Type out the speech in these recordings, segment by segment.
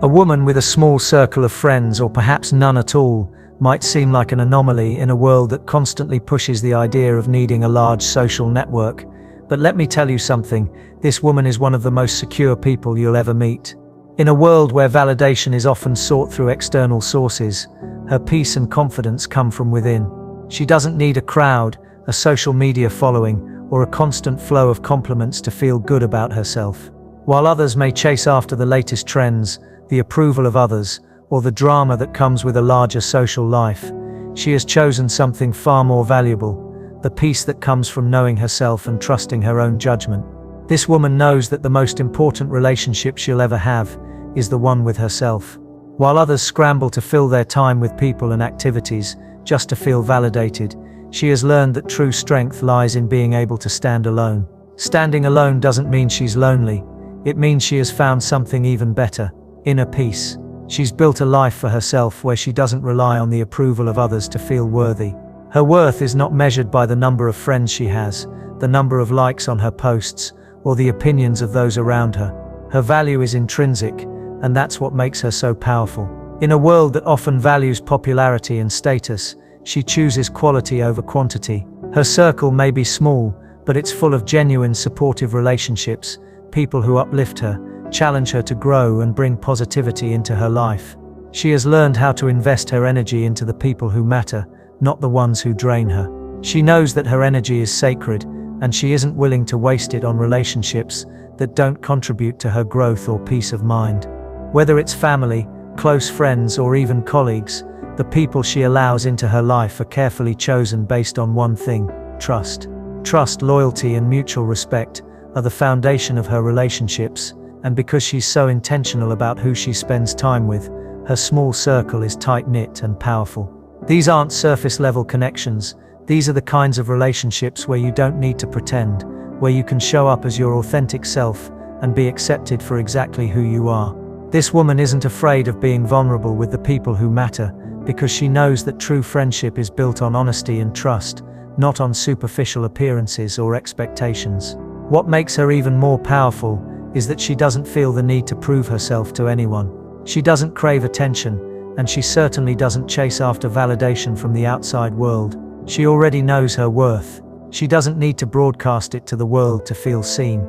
A woman with a small circle of friends, or perhaps none at all, might seem like an anomaly in a world that constantly pushes the idea of needing a large social network. But let me tell you something, this woman is one of the most secure people you'll ever meet. In a world where validation is often sought through external sources, her peace and confidence come from within. She doesn't need a crowd, a social media following, or a constant flow of compliments to feel good about herself. While others may chase after the latest trends, the approval of others, or the drama that comes with a larger social life, she has chosen something far more valuable, the peace that comes from knowing herself and trusting her own judgment. This woman knows that the most important relationship she'll ever have is the one with herself. While others scramble to fill their time with people and activities just to feel validated, she has learned that true strength lies in being able to stand alone. Standing alone doesn't mean she's lonely. It means she has found something even better: inner peace. She's built a life for herself where she doesn't rely on the approval of others to feel worthy. Her worth is not measured by the number of friends she has, the number of likes on her posts, or the opinions of those around her. Her value is intrinsic, and that's what makes her so powerful. In a world that often values popularity and status, she chooses quality over quantity. Her circle may be small, but it's full of genuine supportive relationships, people who uplift her, challenge her to grow and bring positivity into her life. She has learned how to invest her energy into the people who matter, not the ones who drain her. She knows that her energy is sacred, and she isn't willing to waste it on relationships that don't contribute to her growth or peace of mind. Whether it's family, close friends, or even colleagues, the people she allows into her life are carefully chosen based on one thing: trust. Trust, loyalty, and mutual respect are the foundation of her relationships, and because she's so intentional about who she spends time with, her small circle is tight-knit and powerful. These aren't surface-level connections. These are the kinds of relationships where you don't need to pretend, where you can show up as your authentic self and be accepted for exactly who you are. This woman isn't afraid of being vulnerable with the people who matter, because she knows that true friendship is built on honesty and trust, not on superficial appearances or expectations. What makes her even more powerful is that she doesn't feel the need to prove herself to anyone. She doesn't crave attention, and she certainly doesn't chase after validation from the outside world. She already knows her worth. She doesn't need to broadcast it to the world to feel seen.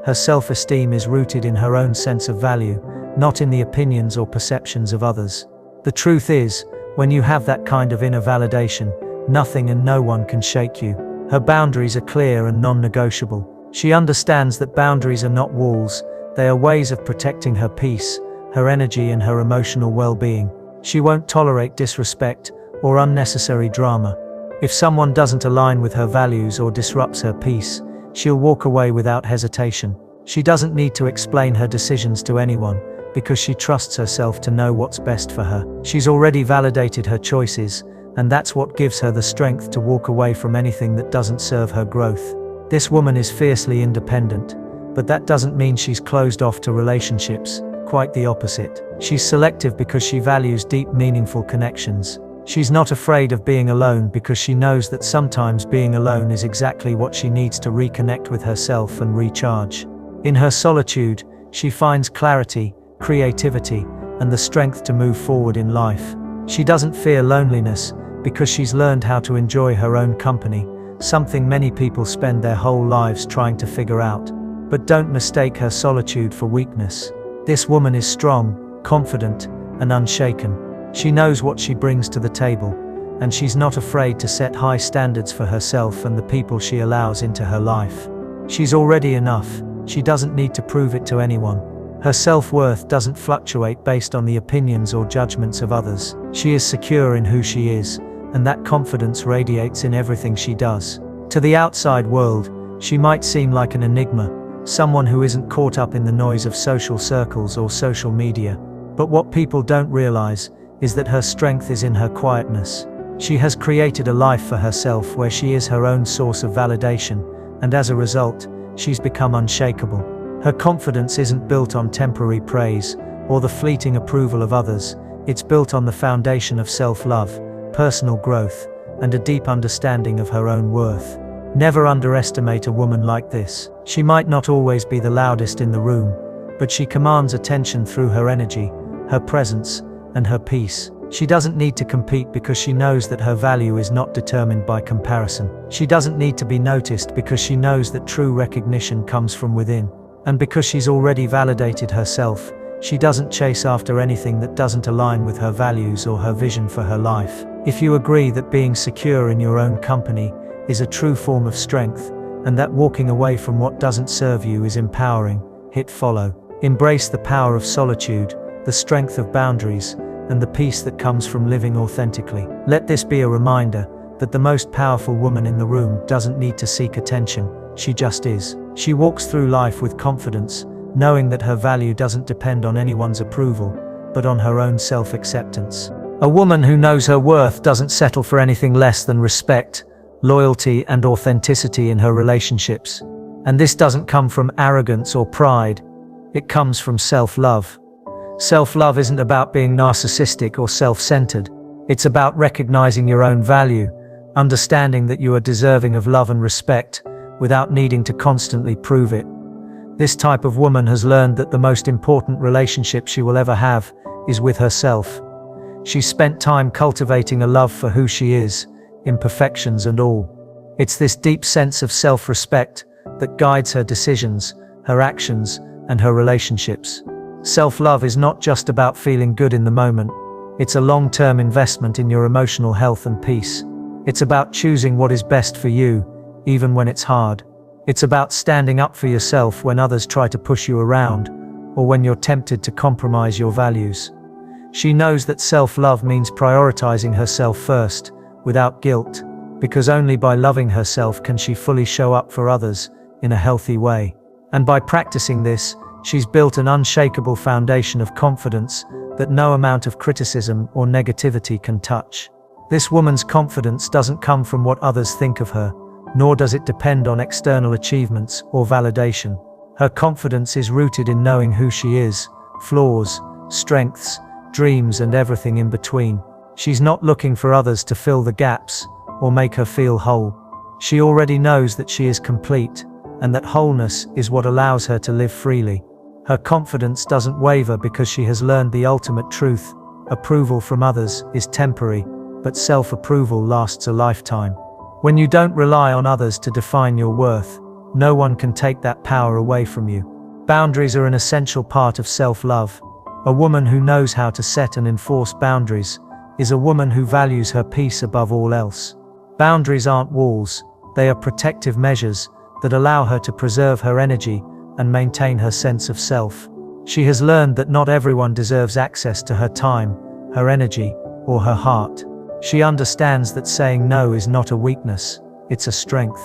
Her self-esteem is rooted in her own sense of value, not in the opinions or perceptions of others. The truth is, when you have that kind of inner validation, nothing and no one can shake you. Her boundaries are clear and non-negotiable. She understands that boundaries are not walls, they are ways of protecting her peace, her energy, and her emotional well-being. She won't tolerate disrespect or unnecessary drama. If someone doesn't align with her values or disrupts her peace, she'll walk away without hesitation. She doesn't need to explain her decisions to anyone, because she trusts herself to know what's best for her. She's already validated her choices, and that's what gives her the strength to walk away from anything that doesn't serve her growth. This woman is fiercely independent, but that doesn't mean she's closed off to relationships. Quite the opposite. She's selective because she values deep, meaningful connections. She's not afraid of being alone because she knows that sometimes being alone is exactly what she needs to reconnect with herself and recharge. In her solitude, she finds clarity, creativity, and the strength to move forward in life. She doesn't fear loneliness because she's learned how to enjoy her own company, something many people spend their whole lives trying to figure out. But don't mistake her solitude for weakness. This woman is strong, confident, and unshaken. She knows what she brings to the table, and she's not afraid to set high standards for herself and the people she allows into her life. She's already enough. She doesn't need to prove it to anyone. Her self-worth doesn't fluctuate based on the opinions or judgments of others. She is secure in who she is, and that confidence radiates in everything she does. To the outside world, she might seem like an enigma, someone who isn't caught up in the noise of social circles or social media. But what people don't realize is that her strength is in her quietness. She has created a life for herself where she is her own source of validation, and as a result, she's become unshakable. Her confidence isn't built on temporary praise or the fleeting approval of others. It's built on the foundation of self-love, personal growth, and a deep understanding of her own worth. Never underestimate a woman like this. She might not always be the loudest in the room, but she commands attention through her energy, her presence, and her peace. She doesn't need to compete because she knows that her value is not determined by comparison. She doesn't need to be noticed because she knows that true recognition comes from within. And because she's already validated herself, she doesn't chase after anything that doesn't align with her values or her vision for her life. If you agree that being secure in your own company is a true form of strength, and that walking away from what doesn't serve you is empowering, hit follow. Embrace the power of solitude, the strength of boundaries, and the peace that comes from living authentically. Let this be a reminder that the most powerful woman in the room doesn't need to seek attention, she just is. She walks through life with confidence, knowing that her value doesn't depend on anyone's approval, but on her own self-acceptance. A woman who knows her worth doesn't settle for anything less than respect, loyalty, and authenticity in her relationships. And this doesn't come from arrogance or pride, it comes from self-love. Self-love isn't about being narcissistic or self-centered. It's about recognizing your own value, understanding that you are deserving of love and respect, without needing to constantly prove it. This type of woman has learned that the most important relationship she will ever have is with herself. She's spent time cultivating a love for who she is, imperfections and all. It's this deep sense of self-respect that guides her decisions, her actions, and her relationships. Self-love is not just about feeling good in the moment. It's a long-term investment in your emotional health and peace. It's about choosing what is best for you, even when it's hard. It's about standing up for yourself when others try to push you around, or when you're tempted to compromise your values. She knows that self-love means prioritizing herself first, without guilt, because only by loving herself can she fully show up for others in a healthy way. And by practicing this, she's built an unshakable foundation of confidence that no amount of criticism or negativity can touch. This woman's confidence doesn't come from what others think of her, nor does it depend on external achievements or validation. Her confidence is rooted in knowing who she is, flaws, strengths, dreams, and everything in between. She's not looking for others to fill the gaps or make her feel whole. She already knows that she is complete, and that wholeness is what allows her to live freely. Her confidence doesn't waver because she has learned the ultimate truth. Approval from others is temporary, but self-approval lasts a lifetime. When you don't rely on others to define your worth, no one can take that power away from you. Boundaries are an essential part of self-love. A woman who knows how to set and enforce boundaries is a woman who values her peace above all else. Boundaries aren't walls, they are protective measures that allow her to preserve her energy and maintain her sense of self. She has learned that not everyone deserves access to her time, her energy, or her heart. She understands that saying no is not a weakness, it's a strength.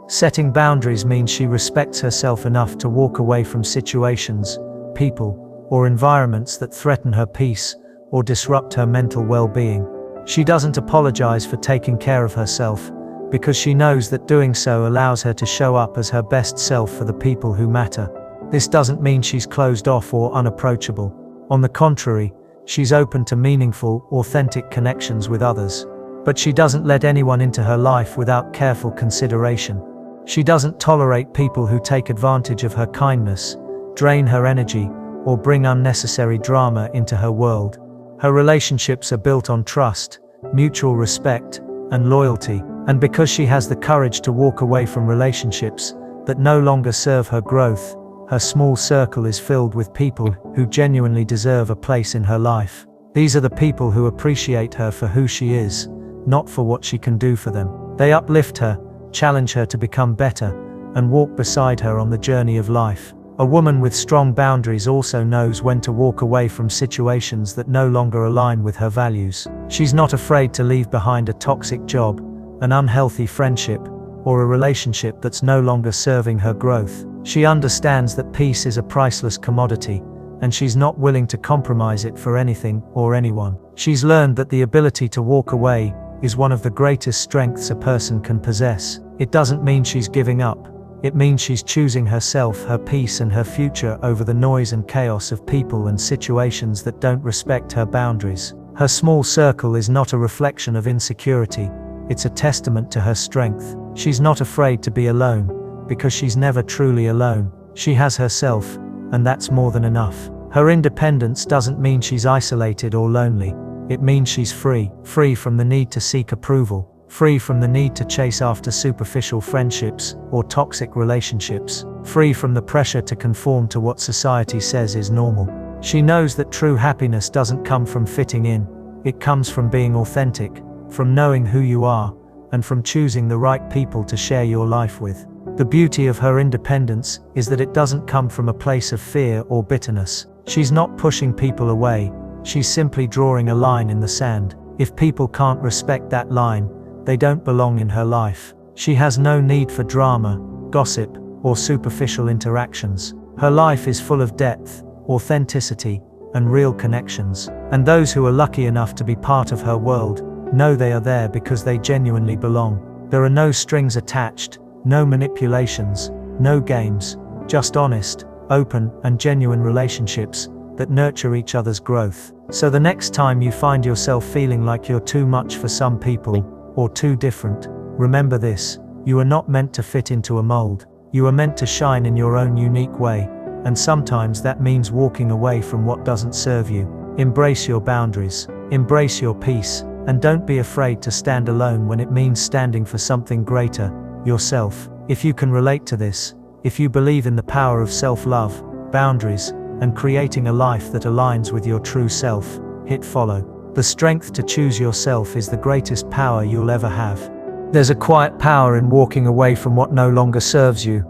Setting boundaries means she respects herself enough to walk away from situations, people, or environments that threaten her peace or disrupt her mental well-being. She doesn't apologize for taking care of herself, because she knows that doing so allows her to show up as her best self for the people who matter. This doesn't mean she's closed off or unapproachable. On the contrary, she's open to meaningful, authentic connections with others. But she doesn't let anyone into her life without careful consideration. She doesn't tolerate people who take advantage of her kindness, drain her energy, or bring unnecessary drama into her world. Her relationships are built on trust, mutual respect, and loyalty. And because she has the courage to walk away from relationships that no longer serve her growth, her small circle is filled with people who genuinely deserve a place in her life. These are the people who appreciate her for who she is, not for what she can do for them. They uplift her, challenge her to become better, and walk beside her on the journey of life. A woman with strong boundaries also knows when to walk away from situations that no longer align with her values. She's not afraid to leave behind a toxic job, an unhealthy friendship, or a relationship that's no longer serving her growth. She understands that peace is a priceless commodity, and she's not willing to compromise it for anything or anyone. She's learned that the ability to walk away is one of the greatest strengths a person can possess. It doesn't mean she's giving up. It means she's choosing herself, her peace, and her future over the noise and chaos of people and situations that don't respect her boundaries. Her small circle is not a reflection of insecurity. It's a testament to her strength. She's not afraid to be alone, because she's never truly alone. She has herself, and that's more than enough. Her independence doesn't mean she's isolated or lonely. It means she's free. Free from the need to seek approval. Free from the need to chase after superficial friendships or toxic relationships. Free from the pressure to conform to what society says is normal. She knows that true happiness doesn't come from fitting in. It comes from being authentic, from knowing who you are, and from choosing the right people to share your life with. The beauty of her independence is that it doesn't come from a place of fear or bitterness. She's not pushing people away, she's simply drawing a line in the sand. If people can't respect that line, they don't belong in her life. She has no need for drama, gossip, or superficial interactions. Her life is full of depth, authenticity, and real connections. And those who are lucky enough to be part of her world know they are there because they genuinely belong. There are no strings attached, no manipulations, no games, just honest, open, and genuine relationships that nurture each other's growth. So the next time you find yourself feeling like you're too much for some people, or too different, remember this: you are not meant to fit into a mold. You are meant to shine in your own unique way, and sometimes that means walking away from what doesn't serve you. Embrace your boundaries, embrace your peace, and don't be afraid to stand alone when it means standing for something greater, yourself. If you can relate to this, if you believe in the power of self-love, boundaries, and creating a life that aligns with your true self, hit follow. The strength to choose yourself is the greatest power you'll ever have. There's a quiet power in walking away from what no longer serves you.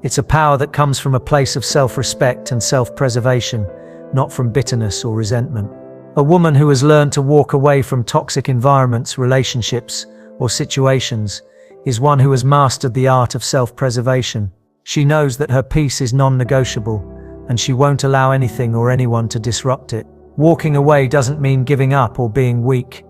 It's a power that comes from a place of self-respect and self-preservation, not from bitterness or resentment. A woman who has learned to walk away from toxic environments, relationships, or situations is one who has mastered the art of self-preservation. She knows that her peace is non-negotiable, and she won't allow anything or anyone to disrupt it. Walking away doesn't mean giving up or being weak.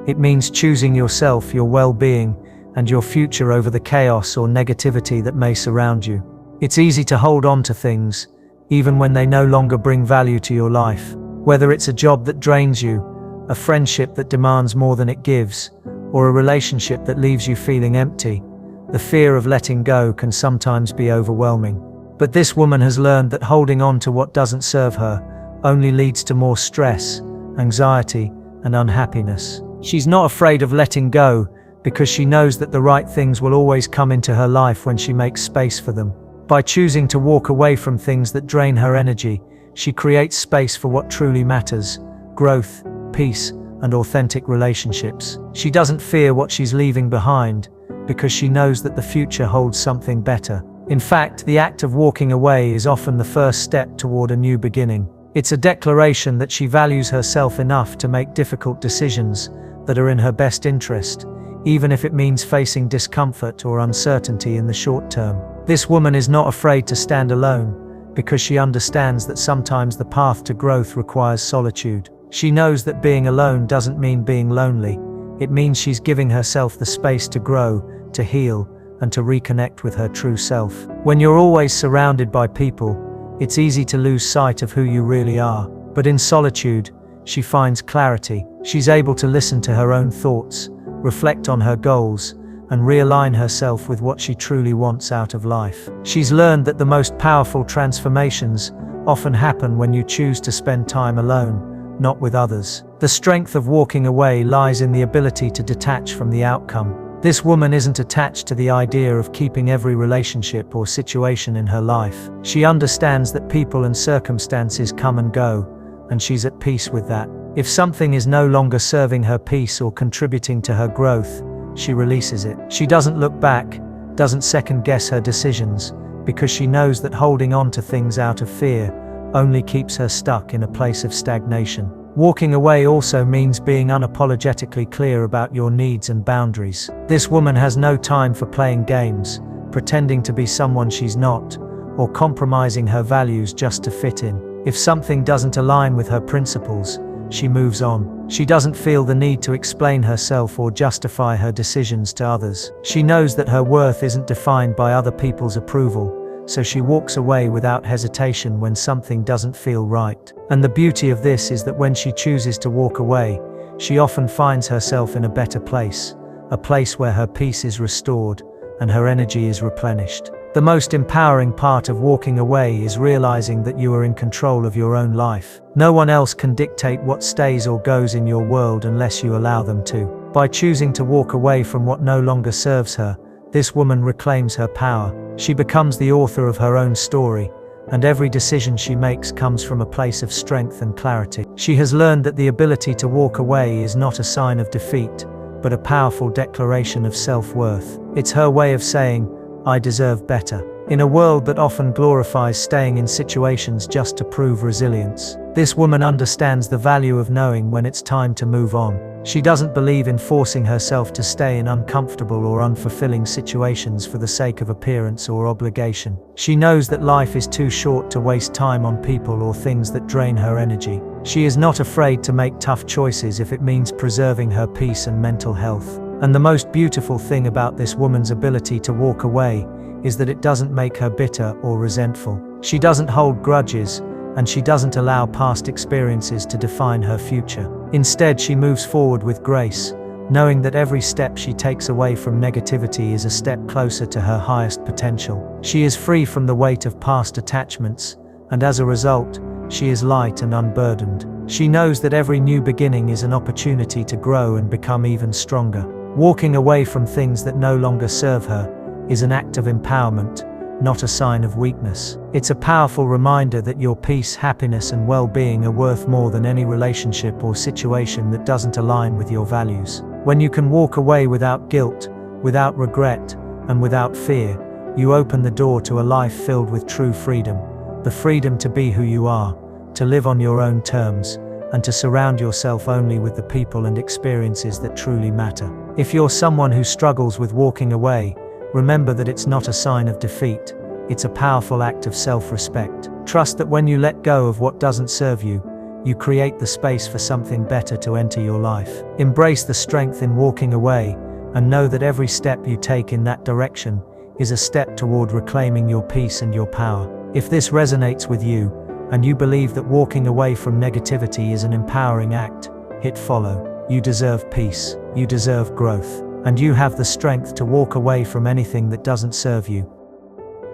It means choosing yourself, your well-being, and your future over the chaos or negativity that may surround you. It's easy to hold on to things, even when they no longer bring value to your life. Whether it's a job that drains you, a friendship that demands more than it gives, or a relationship that leaves you feeling empty, the fear of letting go can sometimes be overwhelming. But this woman has learned that holding on to what doesn't serve her only leads to more stress, anxiety, and unhappiness. She's not afraid of letting go because she knows that the right things will always come into her life when she makes space for them. By choosing to walk away from things that drain her energy, she creates space for what truly matters: growth, peace, and authentic relationships. She doesn't fear what she's leaving behind because she knows that the future holds something better. In fact, the act of walking away is often the first step toward a new beginning. It's a declaration that she values herself enough to make difficult decisions that are in her best interest, even if it means facing discomfort or uncertainty in the short term. This woman is not afraid to stand alone because she understands that sometimes the path to growth requires solitude. She knows that being alone doesn't mean being lonely. It means she's giving herself the space to grow, to heal, and to reconnect with her true self. When you're always surrounded by people, it's easy to lose sight of who you really are. But in solitude, she finds clarity. She's able to listen to her own thoughts, reflect on her goals, and realign herself with what she truly wants out of life. She's learned that the most powerful transformations often happen when you choose to spend time alone, not with others. The strength of walking away lies in the ability to detach from the outcome. This woman isn't attached to the idea of keeping every relationship or situation in her life. She understands that people and circumstances come and go, and she's at peace with that. If something is no longer serving her peace or contributing to her growth, she releases it. She doesn't look back, doesn't second-guess her decisions, because she knows that holding on to things out of fear only keeps her stuck in a place of stagnation. Walking away also means being unapologetically clear about your needs and boundaries. This woman has no time for playing games, pretending to be someone she's not, or compromising her values just to fit in. If something doesn't align with her principles, she moves on. She doesn't feel the need to explain herself or justify her decisions to others. She knows that her worth isn't defined by other people's approval, so she walks away without hesitation when something doesn't feel right. And the beauty of this is that when she chooses to walk away, she often finds herself in a better place, a place where her peace is restored and her energy is replenished. The most empowering part of walking away is realizing that you are in control of your own life. No one else can dictate what stays or goes in your world unless you allow them to. By choosing to walk away from what no longer serves her, this woman reclaims her power. She becomes the author of her own story, and every decision she makes comes from a place of strength and clarity. She has learned that the ability to walk away is not a sign of defeat, but a powerful declaration of self-worth. It's her way of saying, "I deserve better." In a world that often glorifies staying in situations just to prove resilience, this woman understands the value of knowing when it's time to move on. She doesn't believe in forcing herself to stay in uncomfortable or unfulfilling situations for the sake of appearance or obligation. She knows that life is too short to waste time on people or things that drain her energy. She is not afraid to make tough choices if it means preserving her peace and mental health. And the most beautiful thing about this woman's ability to walk away is that it doesn't make her bitter or resentful. She doesn't hold grudges, and she doesn't allow past experiences to define her future. Instead, she moves forward with grace, knowing that every step she takes away from negativity is a step closer to her highest potential. She is free from the weight of past attachments, and as a result, she is light and unburdened. She knows that every new beginning is an opportunity to grow and become even stronger. Walking away from things that no longer serve her is an act of empowerment, not a sign of weakness. It's a powerful reminder that your peace, happiness, and well-being are worth more than any relationship or situation that doesn't align with your values. When you can walk away without guilt, without regret, and without fear, you open the door to a life filled with true freedom. The freedom to be who you are, to live on your own terms, and to surround yourself only with the people and experiences that truly matter. If you're someone who struggles with walking away, remember that it's not a sign of defeat, it's a powerful act of self-respect. Trust that when you let go of what doesn't serve you, you create the space for something better to enter your life. Embrace the strength in walking away, and know that every step you take in that direction is a step toward reclaiming your peace and your power. If this resonates with you, and you believe that walking away from negativity is an empowering act, hit follow. You deserve peace, you deserve growth, and you have the strength to walk away from anything that doesn't serve you.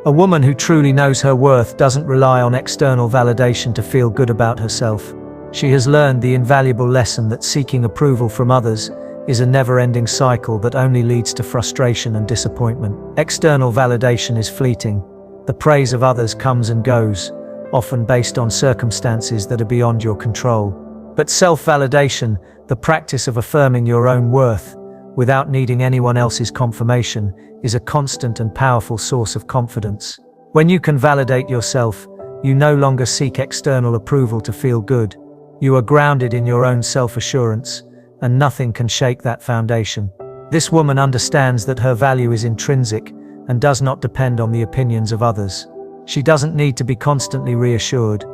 A woman who truly knows her worth doesn't rely on external validation to feel good about herself. She has learned the invaluable lesson that seeking approval from others is a never-ending cycle that only leads to frustration and disappointment. External validation is fleeting. The praise of others comes and goes, often based on circumstances that are beyond your control. But self-validation, the practice of affirming your own worth, without needing anyone else's confirmation, is a constant and powerful source of confidence. When you can validate yourself, you no longer seek external approval to feel good. You are grounded in your own self-assurance, and nothing can shake that foundation. This woman understands that her value is intrinsic and does not depend on the opinions of others. She doesn't need to be constantly reassured,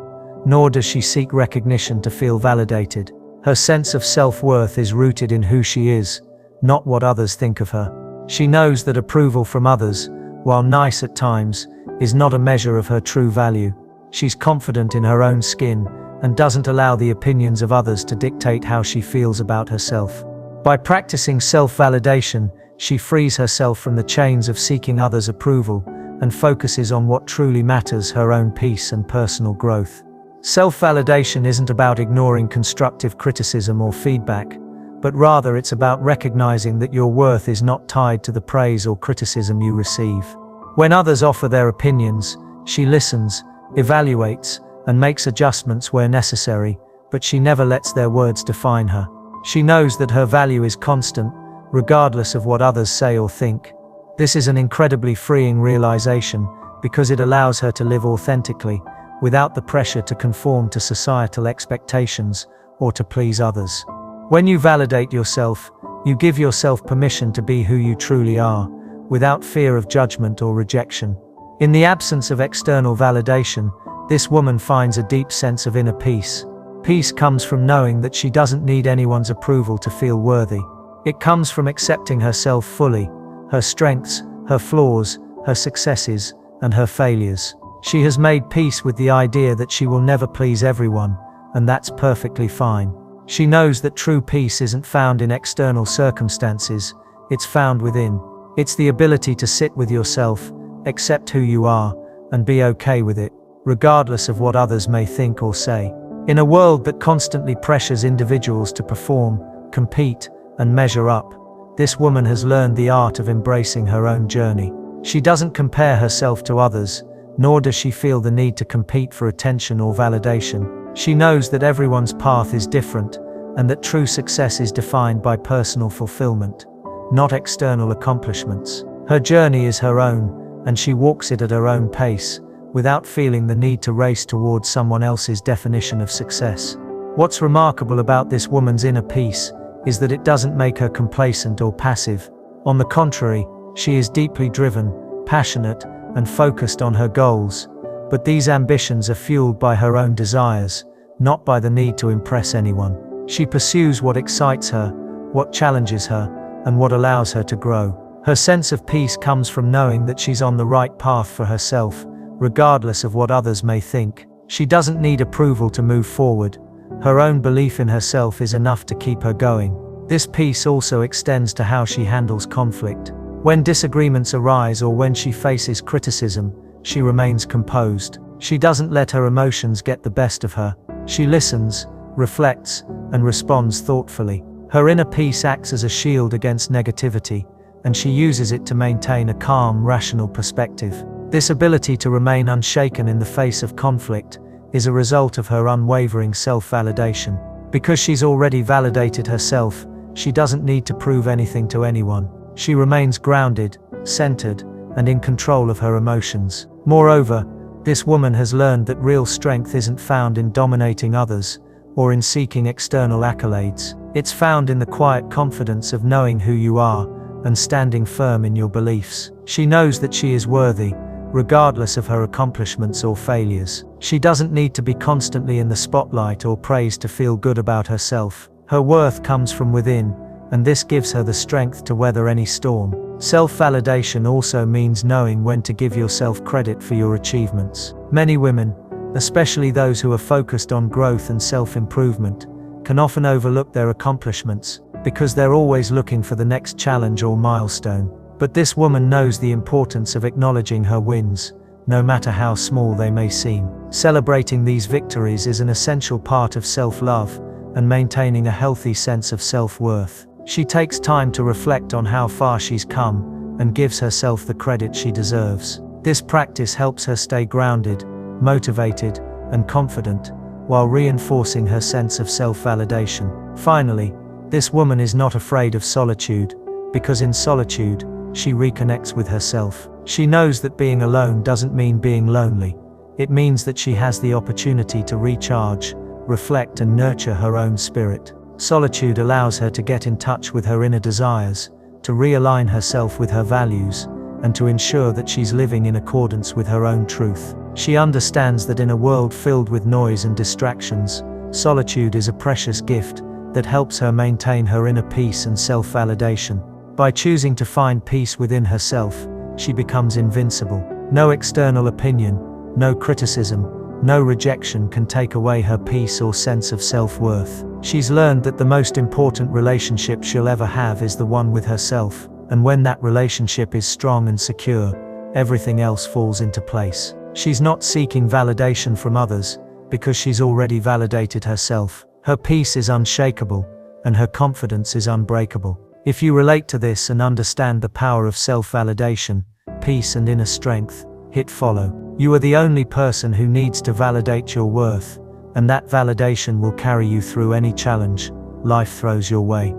nor does she seek recognition to feel validated. Her sense of self-worth is rooted in who she is, not what others think of her. She knows that approval from others, while nice at times, is not a measure of her true value. She's confident in her own skin and doesn't allow the opinions of others to dictate how she feels about herself. By practicing self-validation, she frees herself from the chains of seeking others' approval and focuses on what truly matters: her own peace and personal growth. Self-validation isn't about ignoring constructive criticism or feedback, but rather it's about recognizing that your worth is not tied to the praise or criticism you receive. When others offer their opinions, she listens, evaluates, and makes adjustments where necessary, but she never lets their words define her. She knows that her value is constant, regardless of what others say or think. This is an incredibly freeing realization, because it allows her to live authentically, without the pressure to conform to societal expectations or to please others. When you validate yourself, you give yourself permission to be who you truly are, without fear of judgment or rejection. In the absence of external validation, this woman finds a deep sense of inner peace. Peace comes from knowing that she doesn't need anyone's approval to feel worthy. It comes from accepting herself fully, her strengths, her flaws, her successes, and her failures. She has made peace with the idea that she will never please everyone, and that's perfectly fine. She knows that true peace isn't found in external circumstances, it's found within. It's the ability to sit with yourself, Accept who you are, and be okay with it, regardless of what others may think or say. In a world that constantly pressures individuals to perform, compete, and measure up, this woman has learned the art of embracing her own journey. She doesn't compare herself to others, nor does she feel the need to compete for attention or validation. She knows that everyone's path is different, and that true success is defined by personal fulfillment, not external accomplishments. Her journey is her own, and she walks it at her own pace, without feeling the need to race towards someone else's definition of success. What's remarkable about this woman's inner peace is that it doesn't make her complacent or passive. On the contrary, she is deeply driven, passionate, and focused on her goals. But these ambitions are fueled by her own desires, not by the need to impress anyone. She pursues what excites her, what challenges her, and what allows her to grow. Her sense of peace comes from knowing that she's on the right path for herself, regardless of what others may think. She doesn't need approval to move forward. Her own belief in herself is enough to keep her going. This peace also extends to how she handles conflict. When disagreements arise or when she faces criticism, she remains composed. She doesn't let her emotions get the best of her. She listens, reflects, and responds thoughtfully. Her inner peace acts as a shield against negativity, and she uses it to maintain a calm, rational perspective. This ability to remain unshaken in the face of conflict is a result of her unwavering self-validation. Because she's already validated herself, she doesn't need to prove anything to anyone. She remains grounded, centered, and in control of her emotions. Moreover, this woman has learned that real strength isn't found in dominating others or in seeking external accolades. It's found in the quiet confidence of knowing who you are and standing firm in your beliefs. She knows that she is worthy, regardless of her accomplishments or failures. She doesn't need to be constantly in the spotlight or praised to feel good about herself. Her worth comes from within, and this gives her the strength to weather any storm. Self-validation also means knowing when to give yourself credit for your achievements. Many women, especially those who are focused on growth and self-improvement, can often overlook their accomplishments because they're always looking for the next challenge or milestone. But this woman knows the importance of acknowledging her wins, no matter how small they may seem. Celebrating these victories is an essential part of self-love and maintaining a healthy sense of self-worth. She takes time to reflect on how far she's come and gives herself the credit she deserves. This practice helps her stay grounded, motivated, and confident, while reinforcing her sense of self-validation. Finally, this woman is not afraid of solitude, because in solitude, she reconnects with herself. She knows that being alone doesn't mean being lonely. It means that she has the opportunity to recharge, reflect, and nurture her own spirit. Solitude allows her to get in touch with her inner desires, to realign herself with her values, and to ensure that she's living in accordance with her own truth. She understands that in a world filled with noise and distractions, solitude is a precious gift that helps her maintain her inner peace and self-validation. By choosing to find peace within herself, she becomes invincible. No external opinion, no criticism, no rejection can take away her peace or sense of self-worth. She's learned that the most important relationship she'll ever have is the one with herself, and when that relationship is strong and secure, everything else falls into place. She's not seeking validation from others, because she's already validated herself. Her peace is unshakable, and her confidence is unbreakable. If you relate to this and understand the power of self-validation, peace and inner strength, hit follow. You are the only person who needs to validate your worth, and that validation will carry you through any challenge life throws your way.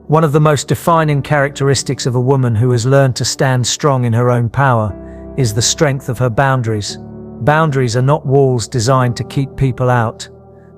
One of the most defining characteristics of a woman who has learned to stand strong in her own power is the strength of her boundaries. Boundaries are not walls designed to keep people out.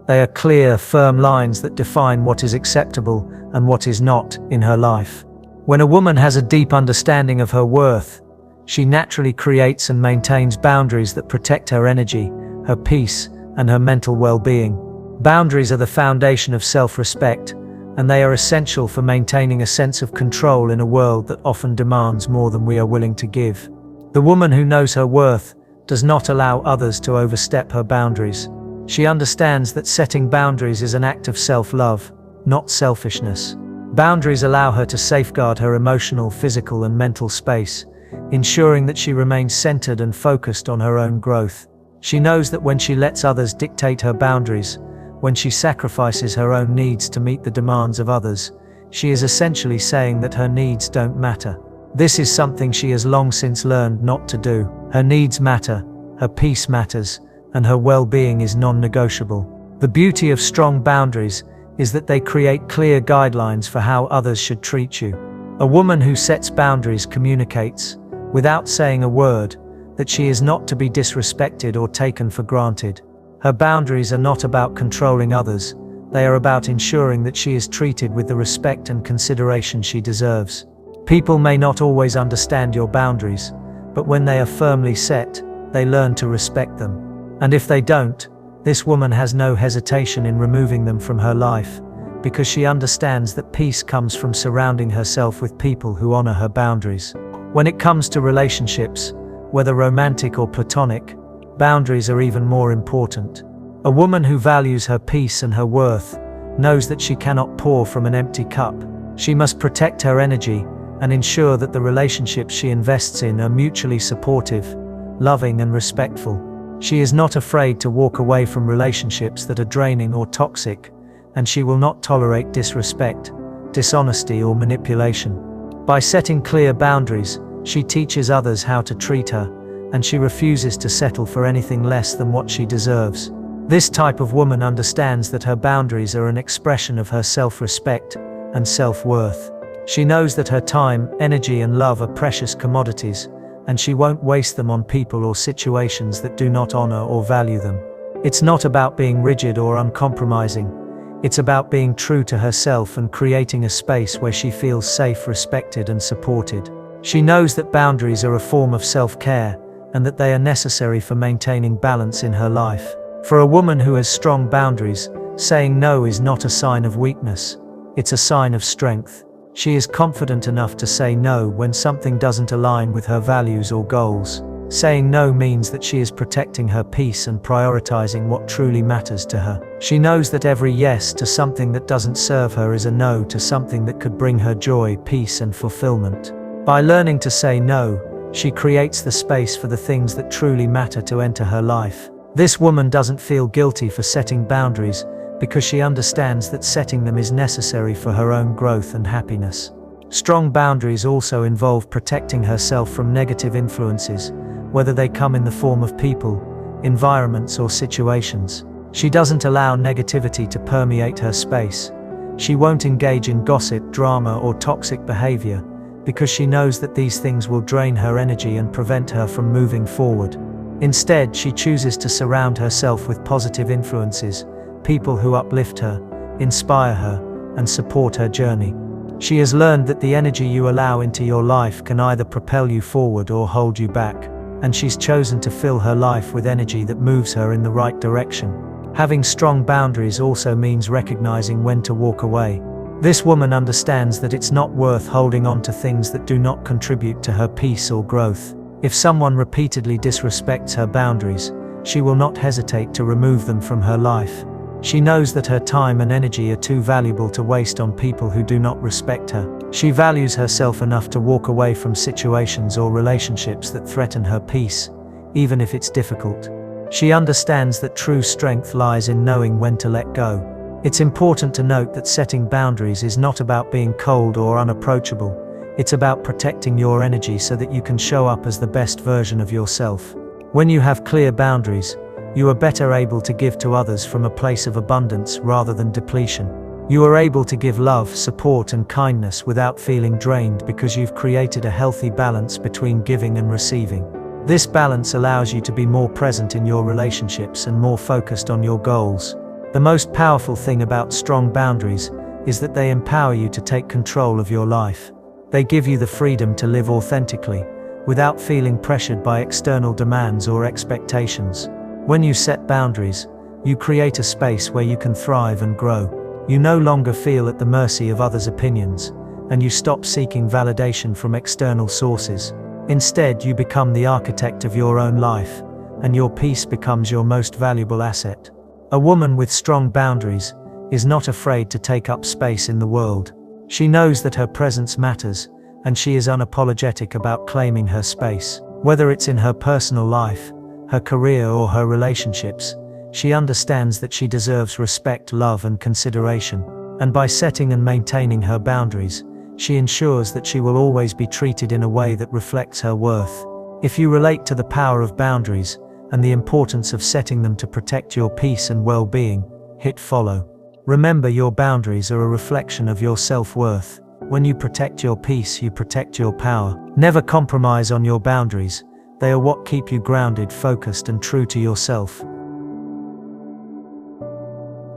They are clear, firm lines that define what is acceptable and what is not in her life. When a woman has a deep understanding of her worth, she naturally creates and maintains boundaries that protect her energy, her peace, and her mental well-being. Boundaries are the foundation of self-respect, and they are essential for maintaining a sense of control in a world that often demands more than we are willing to give. The woman who knows her worth does not allow others to overstep her boundaries. She understands that setting boundaries is an act of self-love, not selfishness. Boundaries allow her to safeguard her emotional, physical, and mental space, ensuring that she remains centered and focused on her own growth. She knows that when she lets others dictate her boundaries, when she sacrifices her own needs to meet the demands of others, she is essentially saying that her needs don't matter. This is something she has long since learned not to do. Her needs matter, her peace matters, and her well-being is non-negotiable. The beauty of strong boundaries is that they create clear guidelines for how others should treat you. A woman who sets boundaries communicates, without saying a word, that she is not to be disrespected or taken for granted. Her boundaries are not about controlling others, they are about ensuring that she is treated with the respect and consideration she deserves. People may not always understand your boundaries, but when they are firmly set, they learn to respect them. And if they don't, this woman has no hesitation in removing them from her life, because she understands that peace comes from surrounding herself with people who honor her boundaries. When it comes to relationships, whether romantic or platonic, boundaries are even more important. A woman who values her peace and her worth knows that she cannot pour from an empty cup. She must protect her energy and ensure that the relationships she invests in are mutually supportive, loving and respectful. She is not afraid to walk away from relationships that are draining or toxic, and she will not tolerate disrespect, dishonesty or manipulation. By setting clear boundaries, she teaches others how to treat her, and she refuses to settle for anything less than what she deserves. This type of woman understands that her boundaries are an expression of her self-respect and self-worth. She knows that her time, energy and love are precious commodities, and she won't waste them on people or situations that do not honor or value them. It's not about being rigid or uncompromising. It's about being true to herself and creating a space where she feels safe, respected and supported. She knows that boundaries are a form of self-care and that they are necessary for maintaining balance in her life. For a woman who has strong boundaries, saying no is not a sign of weakness. It's a sign of strength. She is confident enough to say no when something doesn't align with her values or goals. Saying no means that she is protecting her peace and prioritizing what truly matters to her. She knows that every yes to something that doesn't serve her is a no to something that could bring her joy, peace and fulfillment. By learning to say no, she creates the space for the things that truly matter to enter her life. This woman doesn't feel guilty for setting boundaries because she understands that setting them is necessary for her own growth and happiness. Strong boundaries also involve protecting herself from negative influences, whether they come in the form of people, environments or situations. She doesn't allow negativity to permeate her space. She won't engage in gossip, drama or toxic behavior, because she knows that these things will drain her energy and prevent her from moving forward. Instead, she chooses to surround herself with positive influences, people who uplift her, inspire her, and support her journey. She has learned that the energy you allow into your life can either propel you forward or hold you back, and she's chosen to fill her life with energy that moves her in the right direction. Having strong boundaries also means recognizing when to walk away. This woman understands that it's not worth holding on to things that do not contribute to her peace or growth. If someone repeatedly disrespects her boundaries, she will not hesitate to remove them from her life. She knows that her time and energy are too valuable to waste on people who do not respect her. She values herself enough to walk away from situations or relationships that threaten her peace, even if it's difficult. She understands that true strength lies in knowing when to let go. It's important to note that setting boundaries is not about being cold or unapproachable. It's about protecting your energy so that you can show up as the best version of yourself. When you have clear boundaries, you are better able to give to others from a place of abundance rather than depletion. You are able to give love, support and kindness without feeling drained because you've created a healthy balance between giving and receiving. This balance allows you to be more present in your relationships and more focused on your goals. The most powerful thing about strong boundaries is that they empower you to take control of your life. They give you the freedom to live authentically, without feeling pressured by external demands or expectations. When you set boundaries, you create a space where you can thrive and grow. You no longer feel at the mercy of others' opinions, and you stop seeking validation from external sources. Instead, you become the architect of your own life, and your peace becomes your most valuable asset. A woman with strong boundaries is not afraid to take up space in the world. She knows that her presence matters, and she is unapologetic about claiming her space. Whether it's in her personal life, her career, or her relationships, she understands that she deserves respect, love, and consideration. And by setting and maintaining her boundaries, she ensures that she will always be treated in a way that reflects her worth. If you relate to the power of boundaries and the importance of setting them to protect your peace and well-being, hit follow. Remember, your boundaries are a reflection of your self-worth. When you protect your peace, you protect your power. Never compromise on your boundaries. They are what keep you grounded, focused, and true to yourself.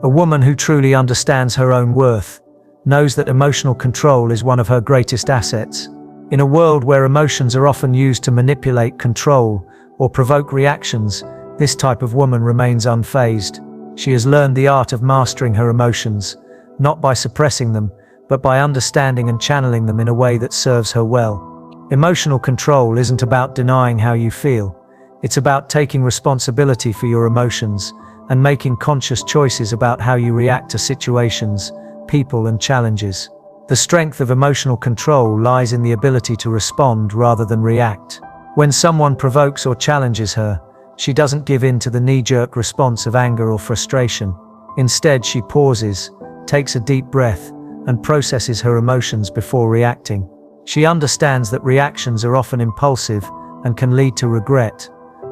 A woman who truly understands her own worth knows that emotional control is one of her greatest assets. In a world where emotions are often used to manipulate, control, or provoke reactions, this type of woman remains unfazed. She has learned the art of mastering her emotions, not by suppressing them, but by understanding and channeling them in a way that serves her well. Emotional control isn't about denying how you feel. It's about taking responsibility for your emotions and making conscious choices about how you react to situations, people, and challenges. The strength of emotional control lies in the ability to respond rather than react. When someone provokes or challenges her, she doesn't give in to the knee-jerk response of anger or frustration. Instead, she pauses, takes a deep breath, and processes her emotions before reacting. She understands that reactions are often impulsive and can lead to regret,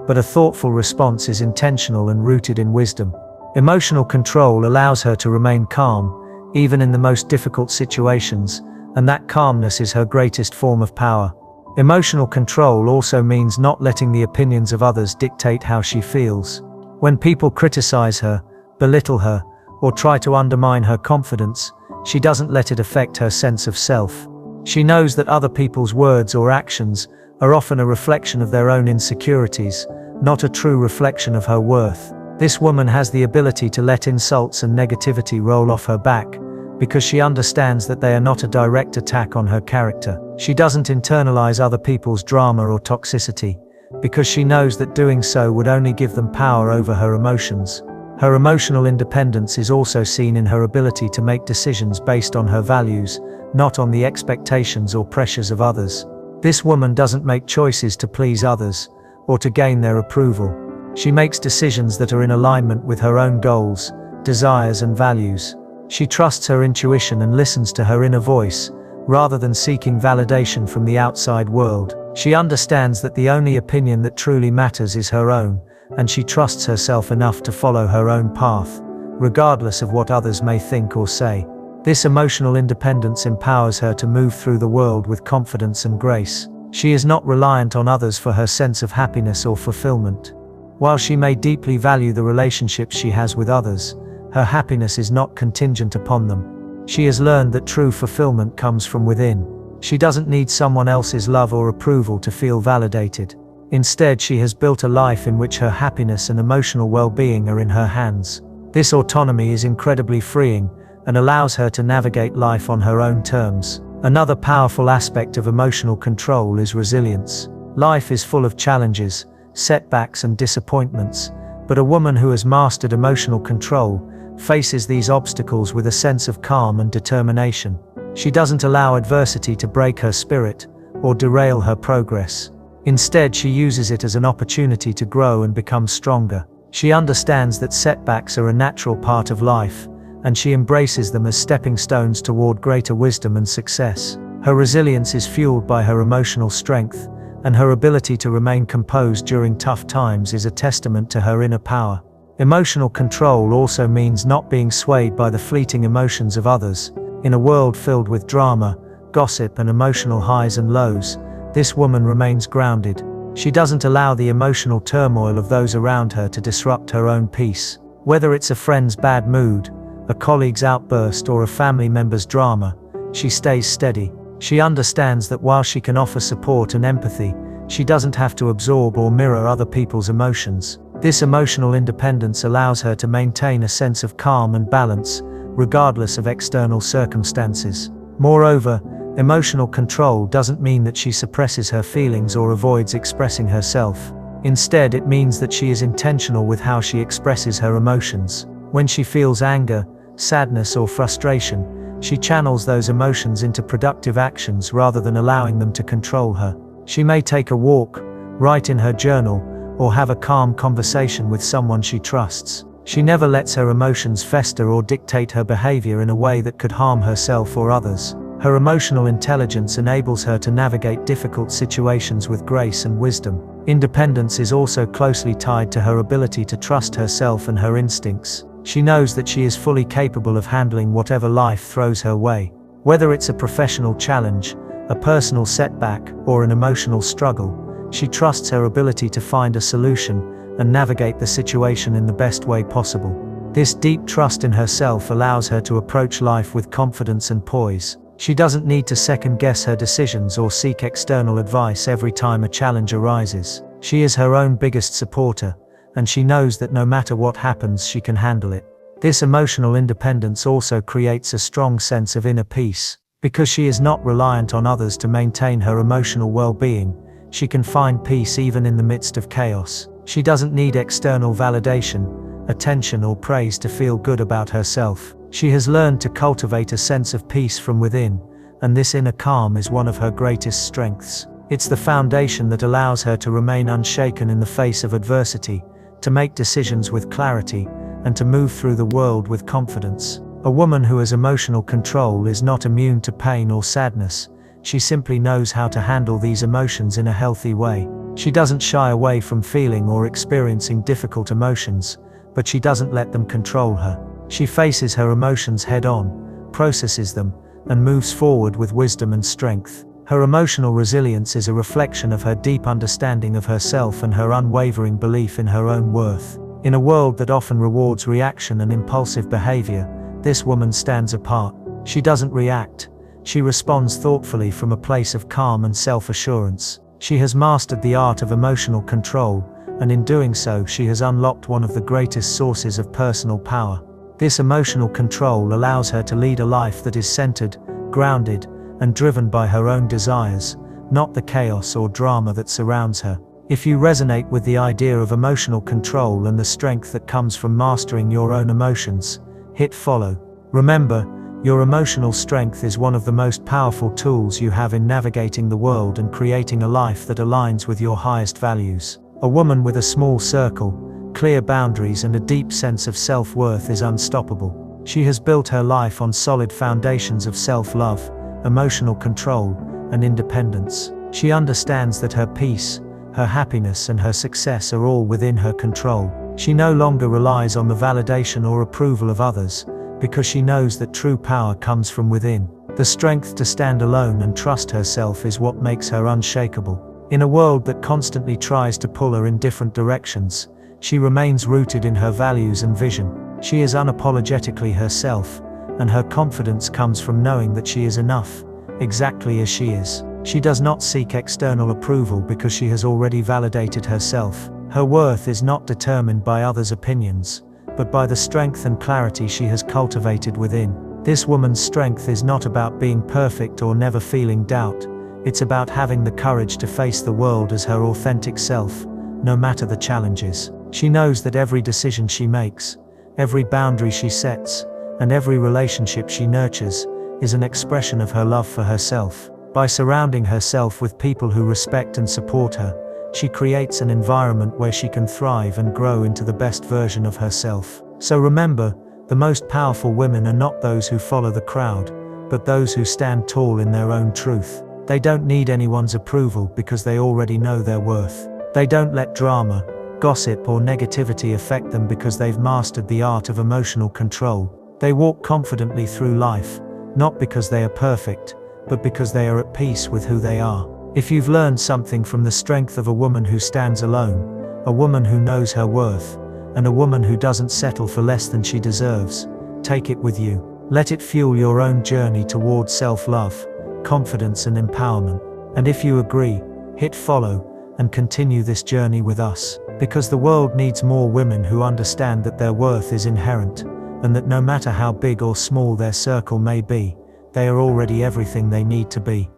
but a thoughtful response is intentional and rooted in wisdom. Emotional control allows her to remain calm, even in the most difficult situations, and that calmness is her greatest form of power. Emotional control also means not letting the opinions of others dictate how she feels. When people criticize her, belittle her, or try to undermine her confidence, she doesn't let it affect her sense of self. She knows that other people's words or actions are often a reflection of their own insecurities, not a true reflection of her worth. This woman has the ability to let insults and negativity roll off her back, because she understands that they are not a direct attack on her character. She doesn't internalize other people's drama or toxicity, because she knows that doing so would only give them power over her emotions. Her emotional independence is also seen in her ability to make decisions based on her values, not on the expectations or pressures of others. This woman doesn't make choices to please others, or to gain their approval. She makes decisions that are in alignment with her own goals, desires, and values. She trusts her intuition and listens to her inner voice, rather than seeking validation from the outside world. She understands that the only opinion that truly matters is her own, and she trusts herself enough to follow her own path, regardless of what others may think or say. This emotional independence empowers her to move through the world with confidence and grace. She is not reliant on others for her sense of happiness or fulfillment. While she may deeply value the relationships she has with others, her happiness is not contingent upon them. She has learned that true fulfillment comes from within. She doesn't need someone else's love or approval to feel validated. Instead, she has built a life in which her happiness and emotional well-being are in her hands. This autonomy is incredibly freeing and allows her to navigate life on her own terms. Another powerful aspect of emotional control is resilience. Life is full of challenges, setbacks, and disappointments, but a woman who has mastered emotional control faces these obstacles with a sense of calm and determination. She doesn't allow adversity to break her spirit or derail her progress. Instead, she uses it as an opportunity to grow and become stronger. She understands that setbacks are a natural part of life, and she embraces them as stepping stones toward greater wisdom and success. Her resilience is fueled by her emotional strength, and her ability to remain composed during tough times is a testament to her inner power. Emotional control also means not being swayed by the fleeting emotions of others. In a world filled with drama, gossip, and emotional highs and lows, this woman remains grounded. She doesn't allow the emotional turmoil of those around her to disrupt her own peace. Whether it's a friend's bad mood, a colleague's outburst, or a family member's drama, she stays steady. She understands that while she can offer support and empathy, she doesn't have to absorb or mirror other people's emotions. This emotional independence allows her to maintain a sense of calm and balance, regardless of external circumstances. Moreover, emotional control doesn't mean that she suppresses her feelings or avoids expressing herself. Instead, it means that she is intentional with how she expresses her emotions. When she feels anger, sadness, or frustration, She channels those emotions into productive actions rather than allowing them to control her. She may take a walk, write in her journal, or have a calm conversation with someone she trusts. She never lets her emotions fester or dictate her behavior in a way that could harm herself or others. Her emotional intelligence enables her to navigate difficult situations with grace and wisdom. Independence is also closely tied to her ability to trust herself and her instincts. She knows that she is fully capable of handling whatever life throws her way. Whether it's a professional challenge, a personal setback, or an emotional struggle, she trusts her ability to find a solution and navigate the situation in the best way possible. This deep trust in herself allows her to approach life with confidence and poise. She doesn't need to second-guess her decisions or seek external advice every time a challenge arises. She is her own biggest supporter, and she knows that no matter what happens, she can handle it. This emotional independence also creates a strong sense of inner peace. Because she is not reliant on others to maintain her emotional well-being, she can find peace even in the midst of chaos. She doesn't need external validation, attention, or praise to feel good about herself. She has learned to cultivate a sense of peace from within, and this inner calm is one of her greatest strengths. It's the foundation that allows her to remain unshaken in the face of adversity, to make decisions with clarity, and to move through the world with confidence. A woman who has emotional control is not immune to pain or sadness. She simply knows how to handle these emotions in a healthy way. She doesn't shy away from feeling or experiencing difficult emotions, but she doesn't let them control her. She faces her emotions head-on, processes them, and moves forward with wisdom and strength. Her emotional resilience is a reflection of her deep understanding of herself and her unwavering belief in her own worth. In a world that often rewards reaction and impulsive behavior, this woman stands apart. She doesn't react. She responds thoughtfully from a place of calm and self-assurance. She has mastered the art of emotional control, and in doing so, she has unlocked one of the greatest sources of personal power. This emotional control allows her to lead a life that is centered, grounded, and driven by her own desires, not the chaos or drama that surrounds her. If you resonate with the idea of emotional control and the strength that comes from mastering your own emotions, hit follow. Remember, your emotional strength is one of the most powerful tools you have in navigating the world and creating a life that aligns with your highest values. A woman with a small circle, clear boundaries, and a deep sense of self-worth is unstoppable. She has built her life on solid foundations of self-love, emotional control, and independence. She understands that her peace, her happiness, and her success are all within her control. She no longer relies on the validation or approval of others, because she knows that true power comes from within. The strength to stand alone and trust herself is what makes her unshakable. In a world that constantly tries to pull her in different directions, she remains rooted in her values and vision. She is unapologetically herself, and her confidence comes from knowing that she is enough, exactly as she is. She does not seek external approval because she has already validated herself. Her worth is not determined by others' opinions, but by the strength and clarity she has cultivated within. This woman's strength is not about being perfect or never feeling doubt. It's about having the courage to face the world as her authentic self, no matter the challenges. She knows that every decision she makes, every boundary she sets, and every relationship she nurtures is an expression of her love for herself. By surrounding herself with people who respect and support her, she creates an environment where she can thrive and grow into the best version of herself. So remember, the most powerful women are not those who follow the crowd, but those who stand tall in their own truth. They don't need anyone's approval because they already know their worth. They don't let drama, gossip, or negativity affect them because they've mastered the art of emotional control. They walk confidently through life, not because they are perfect, but because they are at peace with who they are. If you've learned something from the strength of a woman who stands alone, a woman who knows her worth, and a woman who doesn't settle for less than she deserves, take it with you. Let it fuel your own journey towards self-love, confidence, and empowerment. And if you agree, hit follow and continue this journey with us, because the world needs more women who understand that their worth is inherent, and that no matter how big or small their circle may be, they are already everything they need to be.